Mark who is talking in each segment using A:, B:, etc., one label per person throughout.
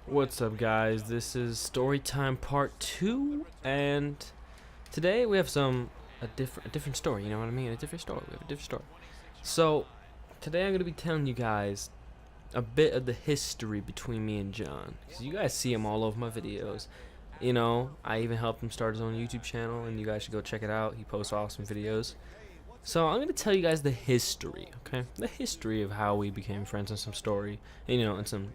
A: What's up, guys? This is Storytime Part 2, and today we have a different story. You know what I mean? A different story. We have a different story. So today I'm gonna be telling you guys a bit of the history between me and John, because you guys see him all over my videos. You know, I even helped him start his own YouTube channel, and you guys should go check it out. He posts awesome videos. So I'm gonna tell you guys the history, okay? The history of how we became friends and some story, and some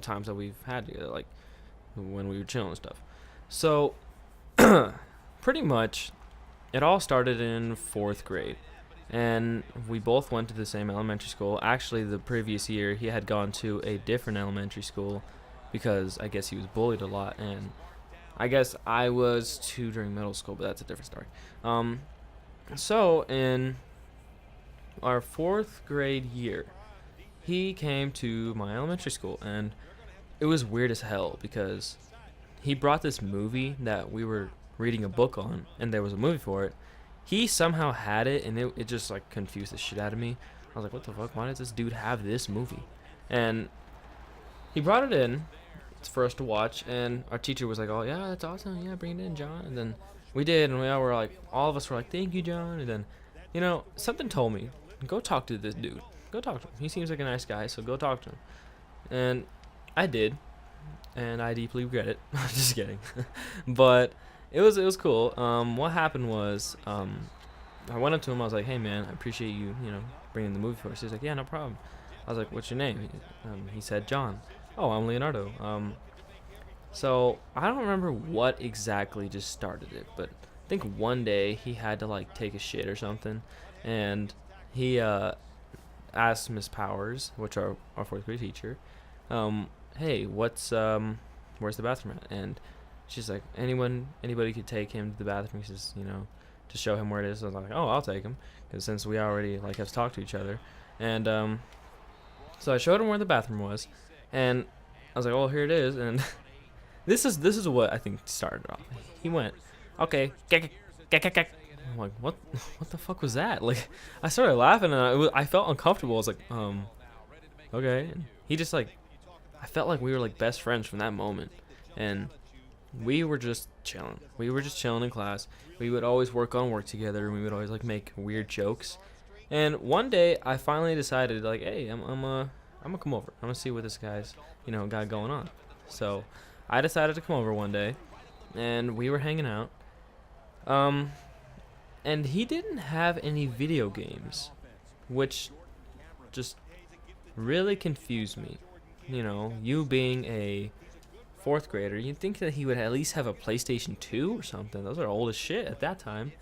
A: times that we've had together, like when we were chilling and stuff. So pretty much, it all started in fourth grade, and we both went to the same elementary school. Actually, the previous year he had gone to a different elementary school because I guess he was bullied a lot, and I guess I was too during middle school, but that's a different story. So in our fourth grade year, he came to my elementary school, and it was weird as hell because he brought this movie that we were reading a book on, and there was a movie for it. He somehow had it, and it just like confused the shit out of me. I was like, what the fuck? Why does this dude have this movie? And he brought it in for us to watch, and our teacher was like, oh yeah, that's awesome, yeah, bring it in, John. And then we did, and we all were like, all of us were like, thank you, John. And then, something told me, go talk to this dude. Go talk to him. He seems like a nice guy, so go talk to him. And I did, and I deeply regret it. Just kidding. But it was cool. What happened was, I went up to him. I was like, hey man, I appreciate you, bringing the movie for us. He's like, yeah, no problem. I was like, what's your name? He said, John. Oh, I'm Leonardo. So I don't remember what exactly just started it, but I think one day he had to like take a shit or something, and he asked Miss Powers, which are our fourth grade teacher, hey, where's the bathroom at? And she's like, anybody could take him to the bathroom, just to show him where it is. So I was like, oh, I'll take him, because since we already like have talked to each other, and so I showed him where the bathroom was, and I was like, oh, here it is, and this is what I think started off. He went, okay, I'm like, what the fuck was that? Like, I started laughing, and I felt uncomfortable. I was like, okay. And he just like, I felt like we were like best friends from that moment, and we were just chilling. We were just chilling in class. We would always work together, and we would always like make weird jokes. And one day, I finally decided like, hey, I'm gonna come over. I'm gonna see what this guy's got going on. So I decided to come over one day, and we were hanging out. And he didn't have any video games, which just really confused me. You being a fourth grader, you'd think that he would at least have a PlayStation 2 or something. Those are old as shit at that time.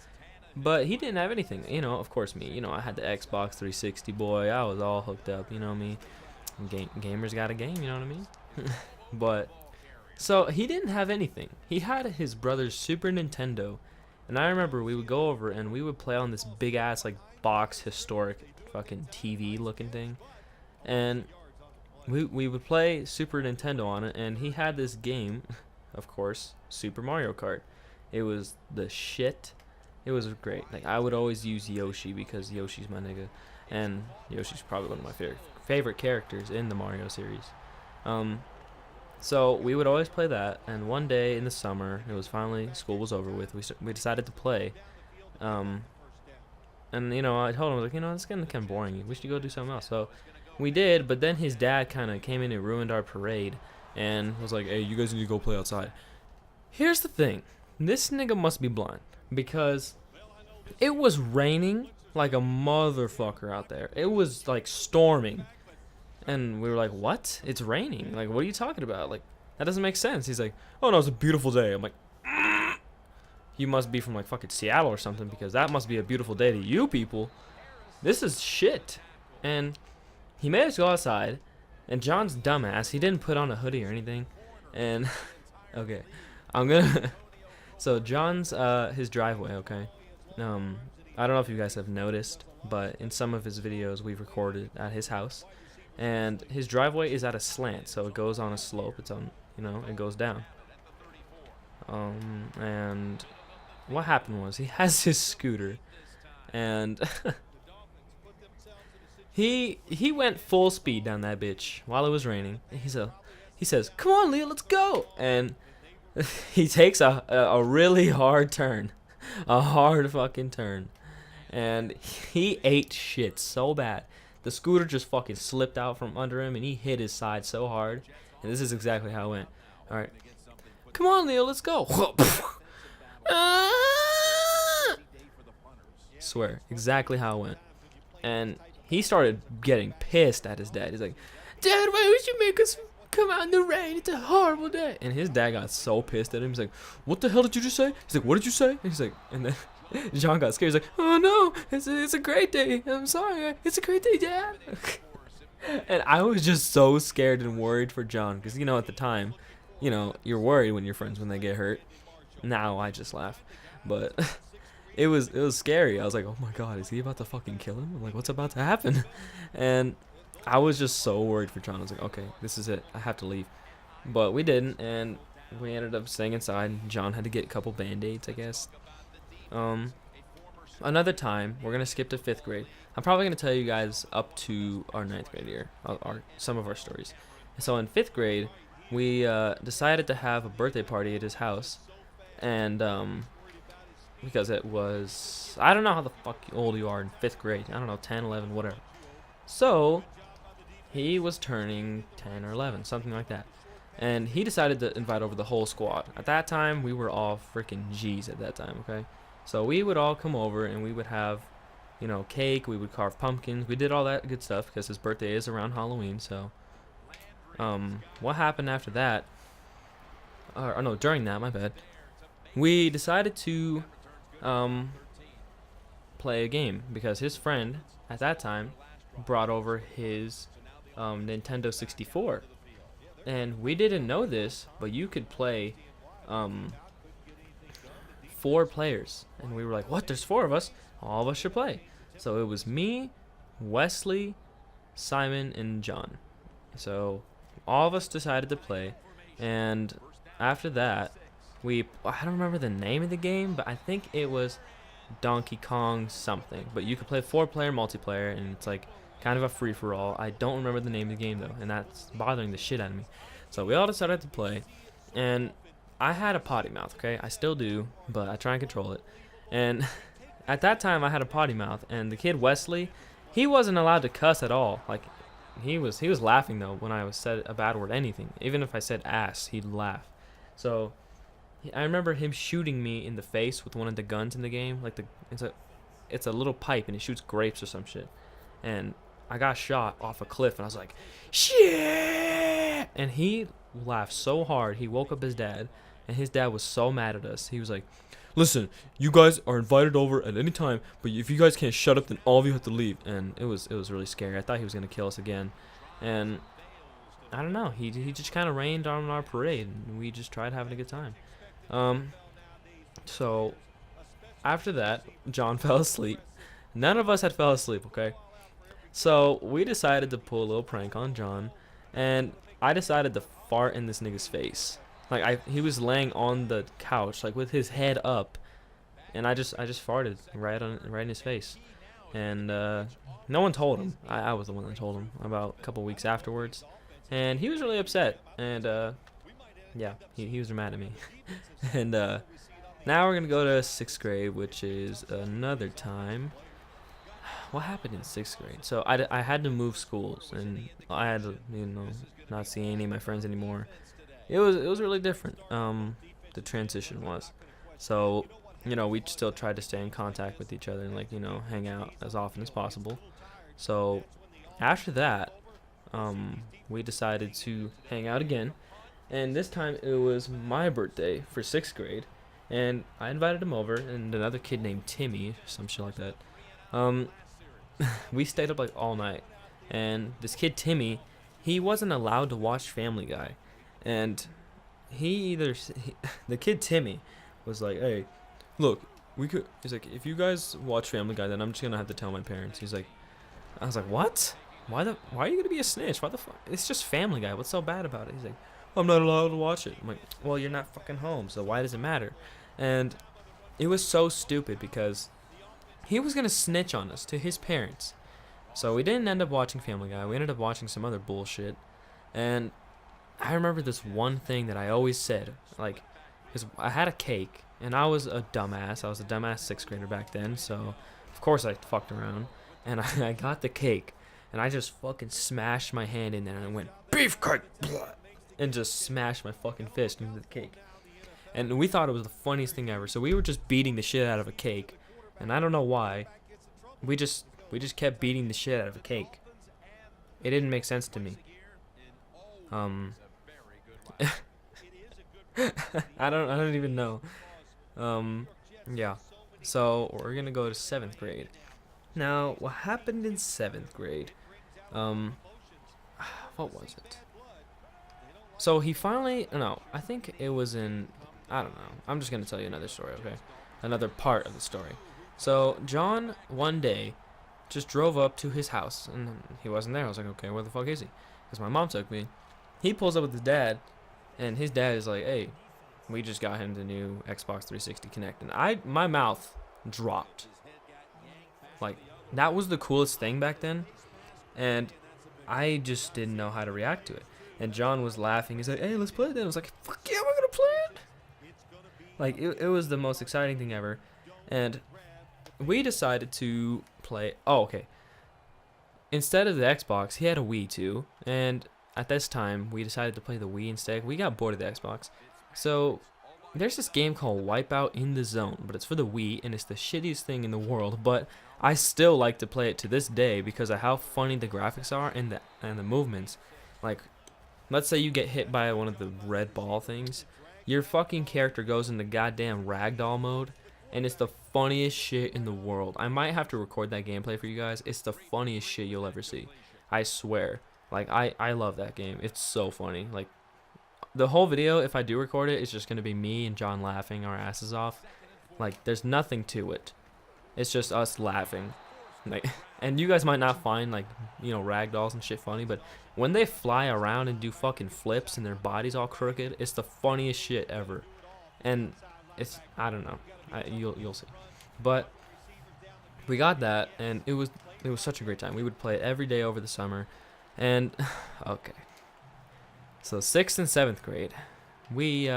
A: But he didn't have anything. Of course me. I had the Xbox 360, boy. I was all hooked up. Me. Gamers got a game, you know what I mean? But so he didn't have anything. He had his brother's Super Nintendo, and I remember we would go over and we would play on this big ass like box historic fucking TV looking thing, and we would play Super Nintendo on it, and he had this game, of course, Super Mario Kart. It was the shit. It was great. Like, I would always use Yoshi because Yoshi's my nigga, and Yoshi's probably one of my favorite characters in the Mario series. So we would always play that, and one day in the summer, it was finally, school was over with, we decided to play, and I told him, like, it's getting kind of boring, we should go do something else. So we did, but then his dad kind of came in and ruined our parade, and was like, hey, you guys need to go play outside. Here's the thing, this nigga must be blind, because it was raining like a motherfucker out there. It was like storming. And we were like, what? It's raining. Like, what are you talking about? Like, that doesn't make sense. He's like, oh, no, it's a beautiful day. I'm like, you must be from, like, fucking Seattle or something, because that must be a beautiful day to you people. This is shit. And he made us go outside, and John's dumbass, he didn't put on a hoodie or anything. And, okay, so John's, his driveway, okay? I don't know if you guys have noticed, but in some of his videos we've recorded at his house, and his driveway is at a slant, so it goes on a slope. It's on, it goes down. And what happened was he has his scooter, and he went full speed down that bitch while it was raining. he says, "Come on, Leo, let's go." And he takes a really hard turn, a hard fucking turn, and he ate shit so bad. The scooter just fucking slipped out from under him, and he hit his side so hard. And this is exactly how it went. All right, come on, Leo, let's go. Swear, exactly how it went. And he started getting pissed at his dad. He's like, "Dad, why would you make us come out in the rain? It's a horrible day." And his dad got so pissed at him. He's like, "What the hell did you just say?" He's like, "What did you say?" And he's like, and then John got scared. He's like, "Oh no, it's a great day. I'm sorry. It's a great day, Dad." And I was just so scared and worried for John because, you know, at the time, you know, you're worried when your friends when they get hurt. Now I just laugh, but it was scary. I was like, "Oh my God, is he about to fucking kill him? Like, what's about to happen?" And I was just so worried for John. I was like, "Okay, this is it. I have to leave." But we didn't, and we ended up staying inside. John had to get a couple band-aids, I guess. Another time, we're gonna skip to 5th grade. I'm probably gonna tell you guys up to our 9th grade year, some of our stories. So in 5th grade, we decided to have a birthday party at his house, and because it was, I don't know how the fuck old you are in 5th grade. I don't know, 10, 11, whatever. So he was turning 10 or 11, something like that. And he decided to invite over the whole squad. At that time, we were all freaking G's at that time, okay? So we would all come over and we would have, you know, cake. We would carve pumpkins. We did all that good stuff because his birthday is around Halloween. So what happened after that, or no, during that, my bad, we decided to play a game because his friend at that time brought over his Nintendo 64. And we didn't know this, but you could play 4 players. And we were like, "What? There's 4 of us. All of us should play." So it was me, Wesley, Simon, and John. So all of us decided to play. And after that, I don't remember the name of the game, but I think it was Donkey Kong something. But you could play 4-player multiplayer, and it's like kind of a free-for-all. I don't remember the name of the game, though, and that's bothering the shit out of me. So we all decided to play, and I had a potty mouth, okay? I still do, but I try and control it. And at that time, I had a potty mouth, and the kid Wesley, he wasn't allowed to cuss at all. Like, he was laughing, though, when I said a bad word, anything. Even if I said ass, he'd laugh. So I remember him shooting me in the face with one of the guns in the game. Like, it's a little pipe, and it shoots grapes or some shit. And I got shot off a cliff, and I was like, "Shit!" And he laughed so hard, he woke up his dad, and his dad was so mad at us. He was like, "Listen, you guys are invited over at any time, but if you guys can't shut up, then all of you have to leave." And it was really scary. I thought he was gonna kill us again. And I don't know, he just kind of rained on our parade, and we just tried having a good time. So after that, John fell asleep. None of us had fell asleep, okay? So we decided to pull a little prank on John, and I decided to fart in this nigga's face. Like, he was laying on the couch, like with his head up, and I just farted right in his face. And no one told him. I was the one that told him about a couple weeks afterwards, and he was really upset. And yeah, he was mad at me. And now we're gonna go to 6th grade, which is another time. What happened in 6th grade? So I had to move schools, and I had to, you know, not see any of my friends anymore. It was really different. The transition was. So, you know, we still tried to stay in contact with each other and, like, you know, hang out as often as possible. So after that, we decided to hang out again, and this time it was my birthday for 6th grade, and I invited him over and another kid named Timmy, some shit like that. We stayed up like all night, and this kid Timmy, he wasn't allowed to watch Family Guy, and the kid Timmy was like, "Hey, look, he's like, "If you guys watch Family Guy, then I'm just gonna have to tell my parents." He's like, I was like, "What? Why are you gonna be a snitch? Why the fuck? It's just Family Guy. What's so bad about it?" He's like, "I'm not allowed to watch it." I'm like, "Well, you're not fucking home, so why does it matter?" And it was so stupid because he was gonna snitch on us to his parents. So we didn't end up watching Family Guy. We ended up watching some other bullshit. And I remember this one thing that I always said, like, because I had a cake, and I was a dumbass. I was a dumbass sixth grader back then, so of course I fucked around, and I got the cake, and I just fucking smashed my hand in there, and I went, beefcake, and just smashed my fucking fist into the cake. And we thought it was the funniest thing ever, so we were just beating the shit out of a cake, and I don't know why. We just kept beating the shit out of a cake. It didn't make sense to me. I don't even know. Yeah. So we're gonna go to 7th grade. Now, what happened in 7th grade? What was it? So he finally, no, I think it was in, I don't know. I'm just gonna tell you another story, okay? Another part of the story. So John one day just drove up to his house, and he wasn't there. I was like, okay, where the fuck is he? Because my mom took me. He pulls up with his dad, and his dad is like, hey, we just got him the new Xbox 360 Connect. And my mouth dropped. Like, that was the coolest thing back then, and I just didn't know how to react to it. And John was laughing. He's like, hey, let's play it then. I was like, fuck yeah, we're gonna play it. Like, it was the most exciting thing ever. And we decided to play, oh, okay. Instead of the Xbox, he had a Wii too, and at this time, we decided to play the Wii instead. We got bored of the Xbox. So, there's this game called Wipeout in the Zone, but it's for the Wii, and it's the shittiest thing in the world, but I still like to play it to this day because of how funny the graphics are and the movements. Like, let's say you get hit by one of the red ball things, your fucking character goes into goddamn ragdoll mode, and it's the funniest shit in the world. I might have to record that gameplay for you guys. It's the funniest shit you'll ever see. I swear. Like, I love that game. It's so funny. Like, the whole video, if I do record it, it's just going to be me and John laughing our asses off. Like, there's nothing to it. It's just us laughing. Like, and you guys might not find, like, you know, ragdolls and shit funny, but when they fly around and do fucking flips and their body's all crooked, it's the funniest shit ever. And it's, I don't know. You'll see. But we got that, and it was such a great time. We would play it every day over the summer. And okay, so 6th and 7th grade, we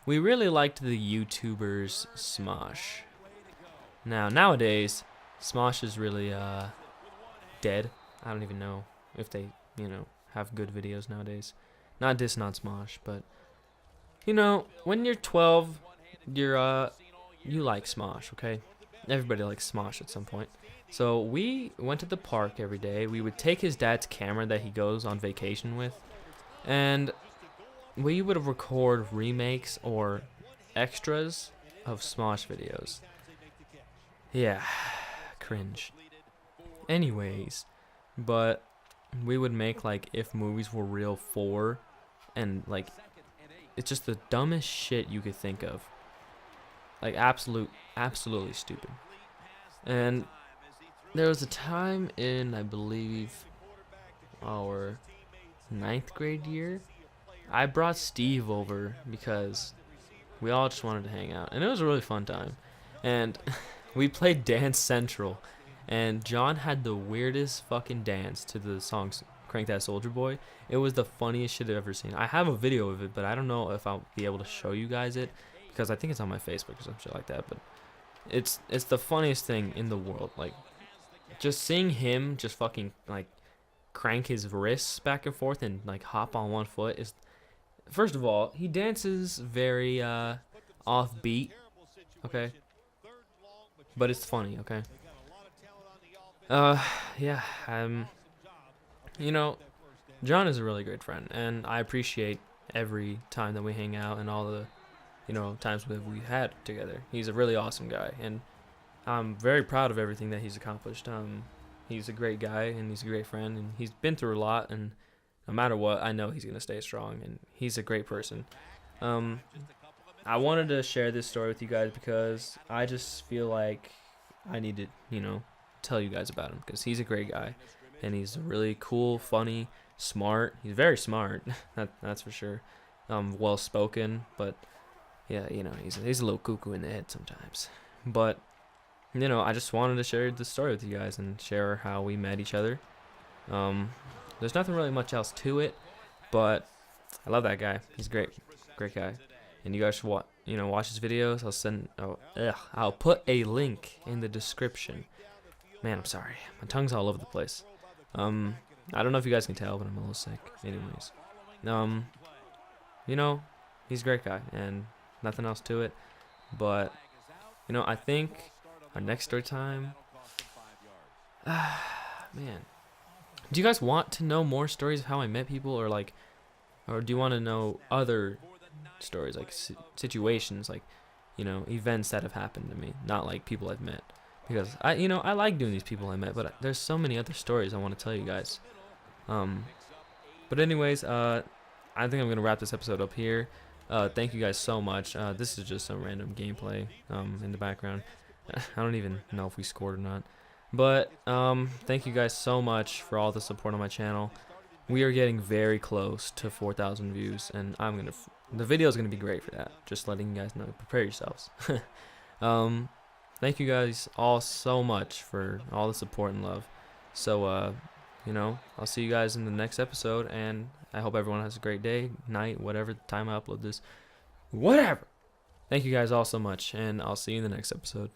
A: really liked the YouTubers Smosh. Now nowadays, Smosh is really dead. I don't even know if they have good videos nowadays. Not dissing on Smosh, but when you're 12, you like Smosh, okay? Everybody likes Smosh at some point. So we went to the park every day. We would take his dad's camera that he goes on vacation with, and we would record remakes or extras of Smosh videos. Yeah, cringe. Anyways, but we would make like if movies were real 4, and like it's just the dumbest shit you could think of. Like absolutely stupid. And there was a time in, I believe, our 9th grade year, I brought Steve over because we all just wanted to hang out, and it was a really fun time. And we played Dance Central, and John had the weirdest fucking dance to the song Crank That Soldier Boy. It was the funniest shit I've ever seen. I have a video of it, but I don't know if I'll be able to show you guys it, because I think it's on my Facebook or some shit like that. But it's the funniest thing in the world. Like, just seeing him just fucking like crank his wrists back and forth and like hop on one foot is, first of all, he dances very offbeat, okay, but it's funny, okay. Yeah, John is a really great friend, and I appreciate every time that we hang out and all the times we had together. He's a really awesome guy, and I'm very proud of everything that he's accomplished. He's a great guy, and he's a great friend, and he's been through a lot, and no matter what, I know he's going to stay strong, and he's a great person. I wanted to share this story with you guys because I just feel like I need to, tell you guys about him, because he's a great guy, and he's really cool, funny, smart. He's very smart, that's for sure. Well-spoken, but yeah, he's a little cuckoo in the head sometimes. But I just wanted to share the story with you guys and share how we met each other. There's nothing really much else to it, but I love that guy. He's great, great guy. And you guys should watch his videos. I'll put a link in the description. Man, I'm sorry. My tongue's all over the place. I don't know if you guys can tell, but I'm a little sick. Anyways, he's a great guy, and nothing else to it. But I think our next story time. Man, do you guys want to know more stories of how I met people, or do you want to know other stories, like situations, like events that have happened to me, not like people I've met? Because I like doing these people I met, but there's so many other stories I want to tell you guys. But anyways, I think I'm gonna wrap this episode up here. Thank you guys so much. This is just some random gameplay in the background. I don't even know if we scored or not. But thank you guys so much for all the support on my channel. We are getting very close to 4,000 views, and the video is gonna be great for that. Just letting you guys know. Prepare yourselves. Thank you guys all so much for all the support and love. So I'll see you guys in the next episode, and I hope everyone has a great day, night, whatever time I upload this. Whatever. Thank you guys all so much, and I'll see you in the next episode.